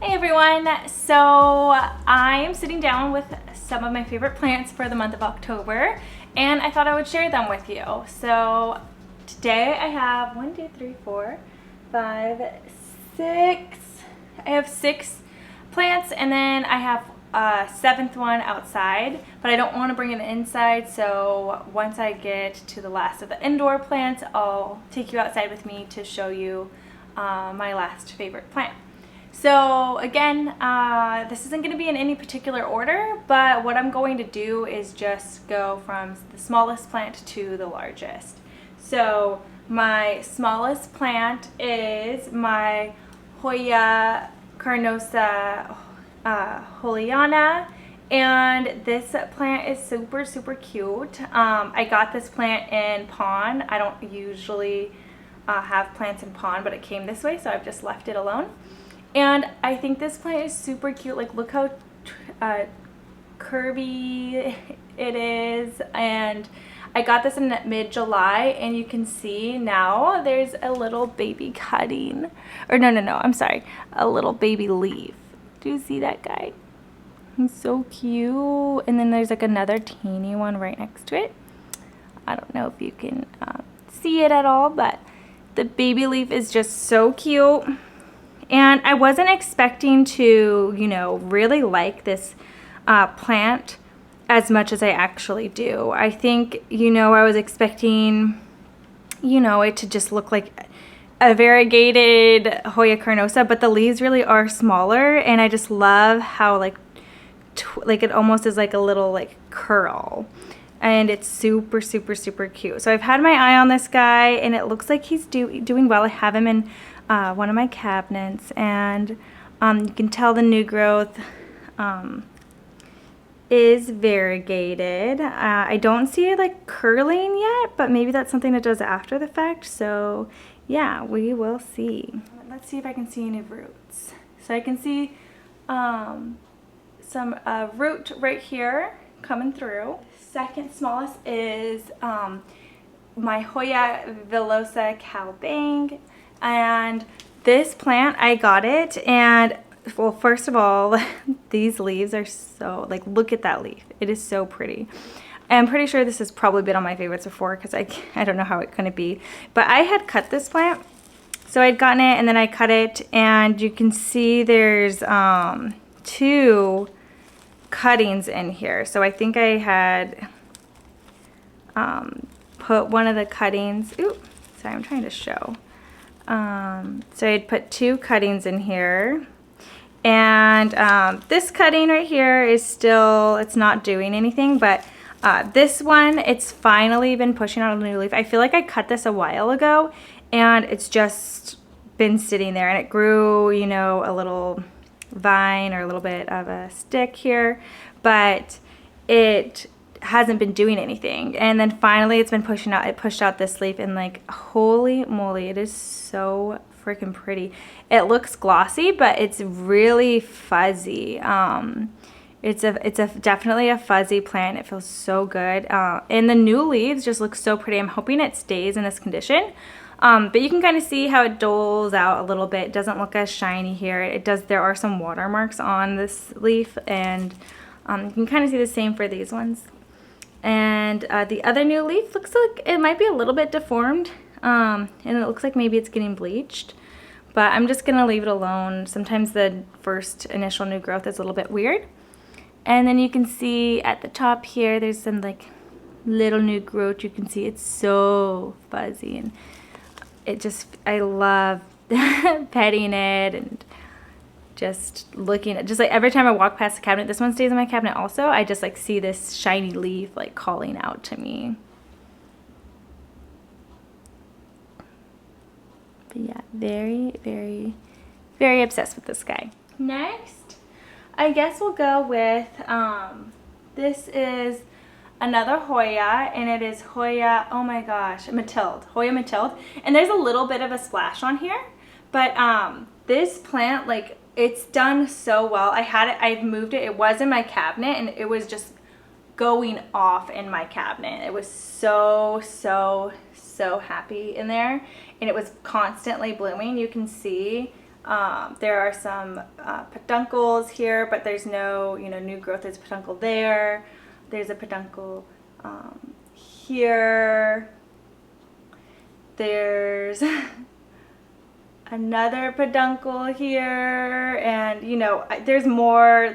Hey everyone, so I am sitting down with some of my favorite plants for the month of October, and I thought I would share them with you. So today I have 1, 2, 3, 4, 5, 6. I have 6 plants, and then I have a 7th one outside, but I don't want to bring it inside, so once I get to the last of the indoor plants, I'll take you outside with me to show you my last favorite plant. So again, this isn't going to be in any particular order, but what I'm going to do is just go from the smallest plant to the largest. So my smallest plant is my Hoya Carnosa Holliana, and this plant is super cute. I got this plant in pond. I don't usually have plants in pond, but it came this way, so I've just left it alone. And I think this plant is super cute. Like, look how curvy it is. And I got this in mid-July, and you can see now there's a little baby cutting. Or no, I'm sorry. A little baby leaf. Do you see that guy? He's so cute. And then there's like another teeny one right next to it. I don't know if you can see it at all, but the baby leaf is just so cute. And I wasn't expecting to, really like this plant as much as I actually do. I think, I was expecting, it to just look like a variegated Hoya Carnosa, but the leaves really are smaller, and I just love how like it almost is like a little like curl. And it's super cute. So I've had my eye on this guy, and it looks like he's doing well. I have him in one of my cabinets, and you can tell the new growth is variegated. I don't see it like curling yet, but maybe that's something it does after the fact. So yeah, we will see. Let's see if I can see any roots. So I can see some root right here coming through. Second smallest is my Hoya Villosa Calbang. And this plant, I got it, and well, first of all, these leaves are so, like, look at that leaf. It is so pretty. I'm pretty sure this has probably been on my favorites before, because I don't know how it couldn't be. But I had cut this plant, so I'd gotten it, and then I cut it, and you can see there's 2 cuttings in here. So I think I had put one of the cuttings, ooh, sorry, I'm trying to show. So I'd put 2 cuttings in here, and this cutting right here is still, it's not doing anything, but this one, it's finally been pushing out a new leaf. I feel like I cut this a while ago, and it's just been sitting there, and it grew, a little vine or a little bit of a stick here, but it hasn't been doing anything. And then finally it's been pushing out. It pushed out this leaf, and like, holy moly, it is so freaking pretty. It looks glossy, but it's really fuzzy. It's definitely a fuzzy plant. It feels so good, and the new leaves just look so pretty. I'm hoping it stays in this condition, but you can kind of see how it doles out a little bit. It doesn't look as shiny here. It does. There are some watermarks on this leaf, and you can kind of see the same for these ones. And the other new leaf looks like it might be a little bit deformed, and it looks like maybe it's getting bleached, but I'm just gonna leave it alone. Sometimes the first initial new growth is a little bit weird. And then you can see at the top here, there's some like little new growth. You can see it's so fuzzy, and it just, I love petting it and just looking at, just like every time I walk past the cabinet, this one stays in my cabinet also, I just like see this shiny leaf like calling out to me. But yeah, very obsessed with this guy. Next, I guess we'll go with, this is another Hoya, and it is Hoya, oh my gosh, Mathilde, Hoya Mathilde. And there's a little bit of a splash on here, but this plant, like, it's done so well. I had it, I moved it, it was in my cabinet, and it was just going off in my cabinet. It was so happy in there, and it was constantly blooming. You can see There are some peduncles here, but there's no, new growth. There's a peduncle there. There's a peduncle here. There's another peduncle here, and there's more.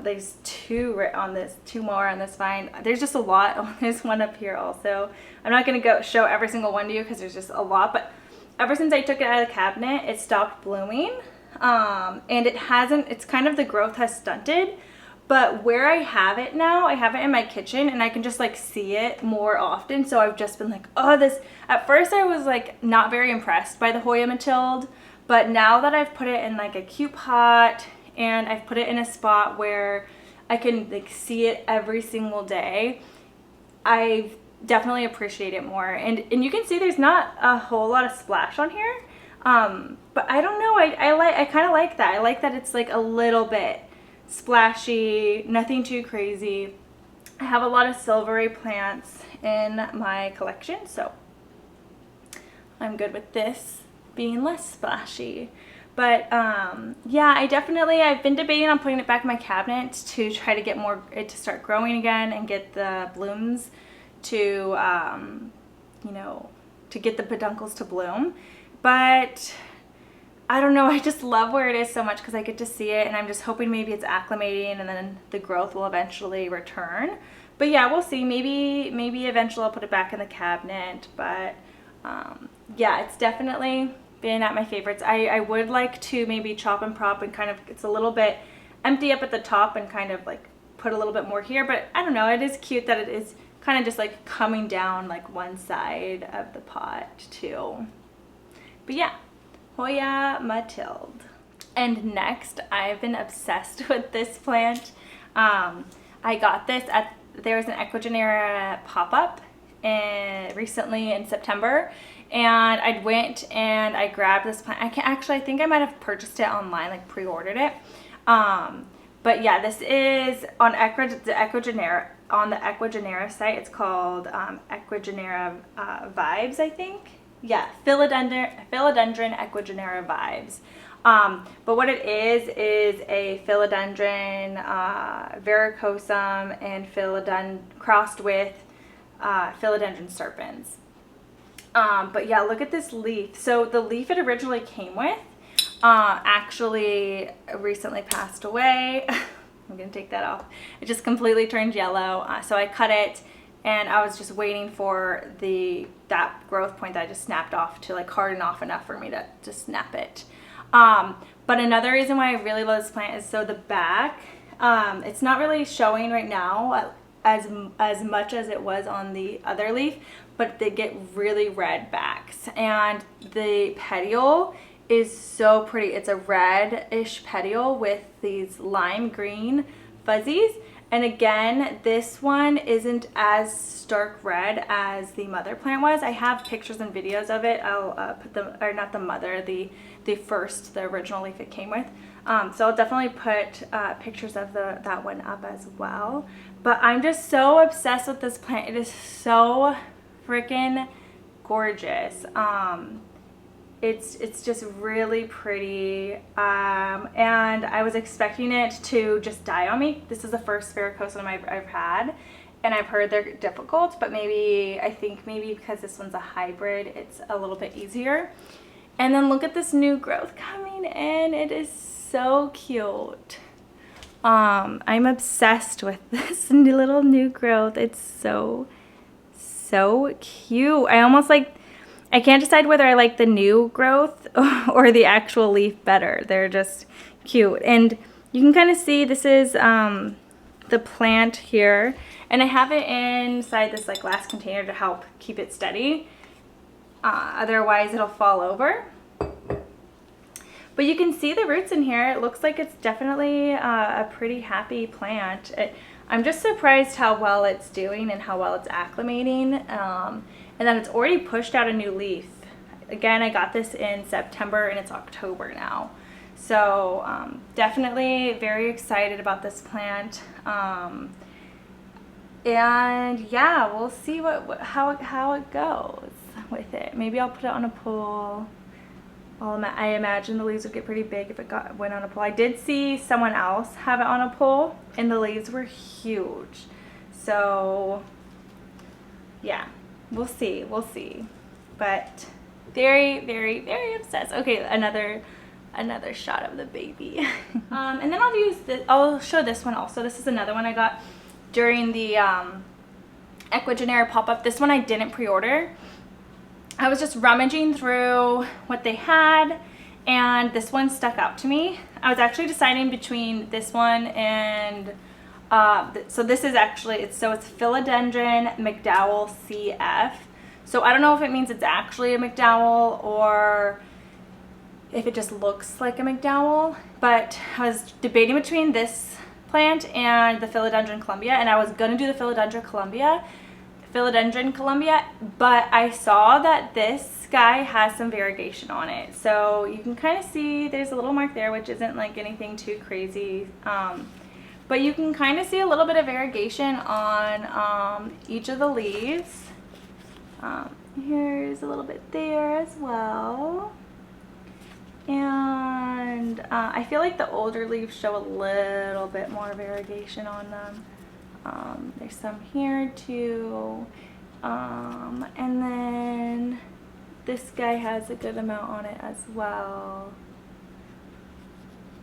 There's two more on this vine. There's just a lot on this one up here also. I'm not going to go show every single one to you because there's just a lot, but ever since I took it out of the cabinet, it stopped blooming. And it's kind of, the growth has stunted, but where I have it now, I have it in my kitchen and I can just like see it more often. So I've just been like, oh, at first I was like not very impressed by the Hoya Mathilde, but now that I've put it in like a cute pot and I've put it in a spot where I can like see it every single day, I definitely appreciate it more. And you can see there's not a whole lot of splash on here, but I don't know, I kind of like that. I like that it's like a little bit splashy, nothing too crazy. I have a lot of silvery plants in my collection, so I'm good with this being less splashy. But yeah, I've been debating on putting it back in my cabinet to try to get it to start growing again and get the blooms to, to get the peduncles to bloom. But I don't know, I just love where it is so much because I get to see it, and I'm just hoping maybe it's acclimating and then the growth will eventually return. But yeah, we'll see. Maybe eventually I'll put it back in the cabinet. But yeah, it's definitely been at my favorites. I would like to maybe chop and prop and kind of, it's a little bit empty up at the top and kind of like put a little bit more here, but I don't know, it is cute that it is kind of just like coming down like one side of the pot too. But yeah, Hoya Mathilde. And next, I've been obsessed with this plant. I got this there was an Ecuagenera pop-up recently in September, and I went and I grabbed this plant. I think I might have purchased it online, like pre-ordered it. But yeah, this is on the Ecuagenera site. It's called Ecuagenera Vibes, I think. Yeah, Philodendron Ecuagenera Vibes. But what it is a Philodendron verrucosum and crossed with Philodendron serpens. But yeah, look at this leaf. So the leaf it originally came with actually recently passed away. I'm gonna take that off. It just completely turned yellow. So I cut it, and I was just waiting for that growth point that I just snapped off to like harden off enough for me to just snap it. But another reason why I really love this plant is so the back, it's not really showing right now as much as it was on the other leaf, but they get really red backs, and the petiole is so pretty. It's a reddish petiole with these lime green fuzzies. And again, this one isn't as stark red as the mother plant was. I have pictures and videos of it. I'll put them, or not the mother, the original leaf it came with. So I'll definitely put pictures of that one up as well. But I'm just so obsessed with this plant. It is so freaking gorgeous. It's just really pretty, and I was expecting it to just die on me. This is the first verrucosum I've had, and I've heard they're difficult, but I think maybe because this one's a hybrid, it's a little bit easier. And then look at this new growth coming in. It is so cute. I'm obsessed with this little new growth. It's so cute. I can't decide whether I like the new growth or the actual leaf better. They're just cute. And you can kind of see this is the plant here. And I have it inside this like glass container to help keep it steady. Otherwise it'll fall over. But you can see the roots in here. It looks like it's definitely a pretty happy plant. I'm just surprised how well it's doing and how well it's acclimating. And then it's already pushed out a new leaf. Again, I got this in September and it's October now. So definitely very excited about this plant. And yeah, we'll see how it goes with it. Maybe I'll put it on a pool I imagine the leaves would get pretty big if it went on a pole. I did see someone else have it on a pole, and the leaves were huge. So, yeah, we'll see. We'll see. But very, very, very obsessed. Okay, another shot of the baby. And then I'll show this one also. This is another one I got during the Ecuagenera pop-up. This one I didn't pre-order. I was just rummaging through what they had, and this one stuck out to me. I was actually deciding between this one and so this is actually, it's Philodendron McDowell CF. So I don't know if it means it's actually a McDowell or if it just looks like a McDowell, but I was debating between this plant and the Philodendron Columbia, and I was gonna do the Philodendron Columbia, but I saw that this guy has some variegation on it. So you can kind of see there's a little mark there, which isn't like anything too crazy. But you can kind of see a little bit of variegation on each of the leaves. Here's a little bit there as well. And I feel like the older leaves show a little bit more variegation on them. There's some here too. And then this guy has a good amount on it as well.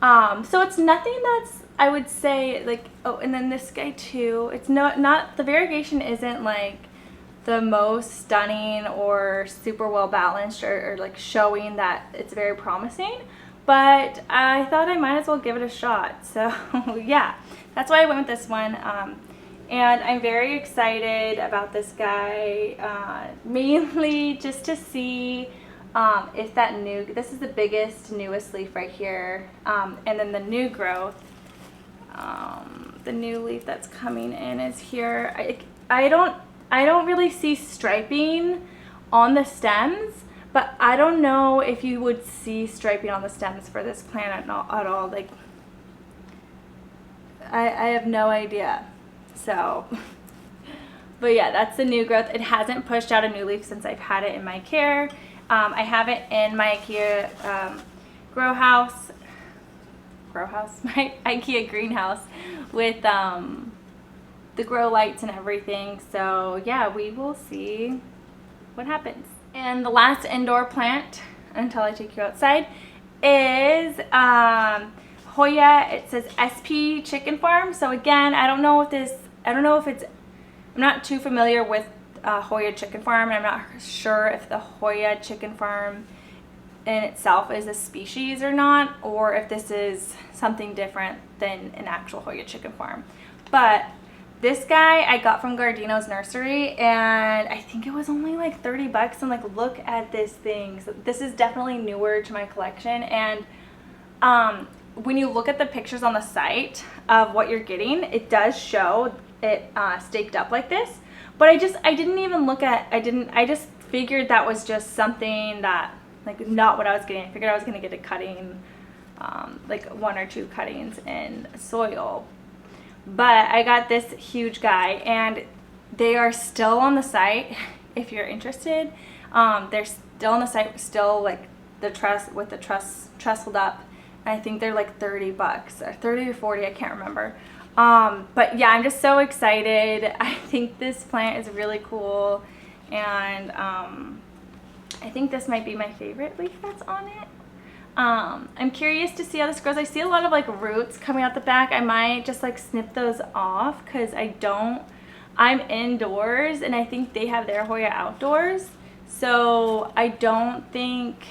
So it's nothing that's, I would say, like, oh, and then this guy too. It's not the variegation isn't like the most stunning or super well balanced or like showing that it's very promising, but I thought I might as well give it a shot. So yeah, that's why I went with this one. And I'm very excited about this guy, mainly just to see if this is the biggest, newest leaf right here, and then the new growth, the new leaf that's coming in is here. I don't really see striping on the stems, but I don't know if you would see striping on the stems for this plant at all. Like, I have no idea. So, but yeah, that's the new growth. It hasn't pushed out a new leaf since I've had it in my care. I have it in my IKEA my IKEA greenhouse with the grow lights and everything. So yeah, we will see what happens. And the last indoor plant until I take you outside is Hoya. It says SP Chicken Farm. So again, I don't know if I'm not too familiar with Hoya Chicken Farm, and I'm not sure if the Hoya Chicken Farm in itself is a species or not, or if this is something different than an actual Hoya Chicken Farm. But this guy I got from Gardino's nursery, and I think it was only like 30 bucks. And like, look at this thing. So this is definitely newer to my collection, and when you look at the pictures on the site of what you're getting, it does show it staked up like this. But I didn't even look at, I just figured that was just something that, like, not what I was getting. I figured I was going to get a cutting, like 1 or 2 cuttings in soil. But I got this huge guy, and they are still on the site if you're interested. They're still on the site, still like the truss with the trussled up. And I think they're like 30 bucks or 30 or 40, I can't remember. But yeah, I'm just so excited. I think this plant is really cool, and I think this might be my favorite leaf that's on it. I'm curious to see how this grows. I see a lot of like roots coming out the back. I might just like snip those off because I'm indoors, and I think they have their Hoya outdoors. So I don't think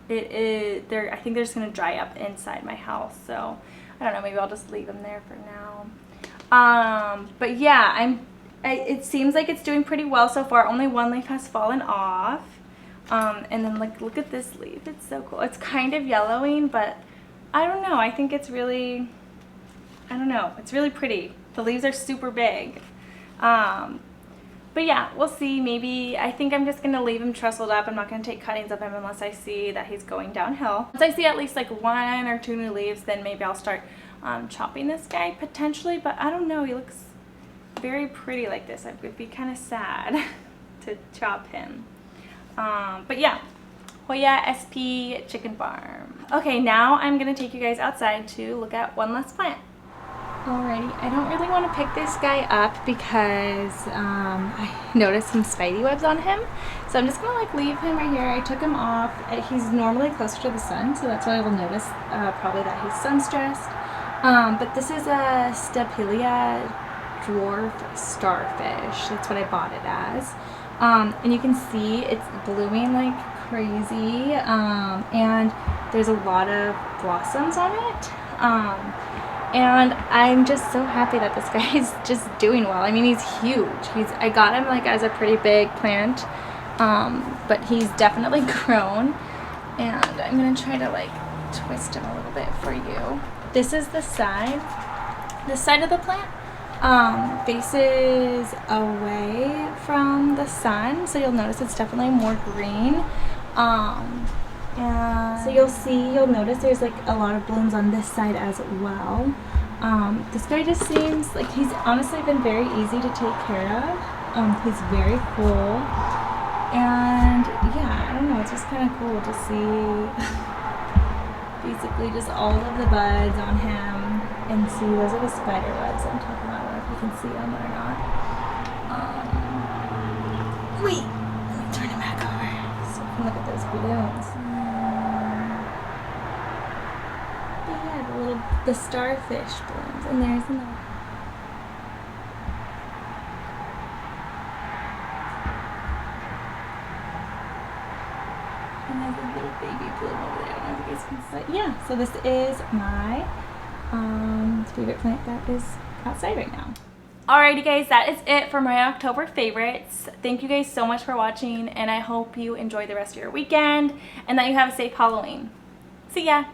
it is, I think they're just gonna dry up inside my house. So I don't know, maybe I'll just leave them there for now. But yeah, it seems like it's doing pretty well so far. Only 1 leaf has fallen off. And then like, look at this leaf. It's so cool. It's kind of yellowing, but I don't know. I think it's really, I don't know. It's really pretty. The leaves are super big. But yeah, we'll see. Maybe, I think I'm just going to leave him trussled up. I'm not going to take cuttings of him unless I see that he's going downhill. Once I see at least like 1 or 2 new leaves, then maybe I'll start chopping this guy potentially. But I don't know. He looks very pretty like this. I would be kind of sad to chop him. But yeah, Hoya SP Chicken Farm. Okay, now I'm gonna take you guys outside to look at one last plant. Alrighty, I don't really want to pick this guy up because I noticed some spidey webs on him. So I'm just gonna like leave him right here. I took him off. He's normally closer to the sun, so that's why I will notice probably that he's sun stressed. But this is a Stapelia Dwarf Starfish. That's what I bought it as. And you can see it's blooming like crazy, and there's a lot of blossoms on it. And I'm just so happy that this guy is just doing well. I mean, he's huge. I got him like as a pretty big plant, but he's definitely grown. And I'm gonna try to like twist him a little bit for you. This is the side. This side of the plant faces away from the sun, so you'll notice it's definitely more green. And so you'll notice there's like a lot of blooms on this side as well. This guy just seems like he's honestly been very easy to take care of. He's very full, and yeah, I don't know, it's just kind of cool to see basically just all of the buds on him, and see those are the spider webs I'm talking about. I don't know if you can see them or not. Wait, let me turn it back over so you can look at those blooms. The starfish blooms, and there's another. And there's a little baby bloom over there. I don't know if you guys can see. But yeah, so this is my favorite plant that is outside right now. Alrighty guys, that is it for my October favorites. Thank you guys so much for watching, and I hope you enjoy the rest of your weekend and that you have a safe Halloween. See ya!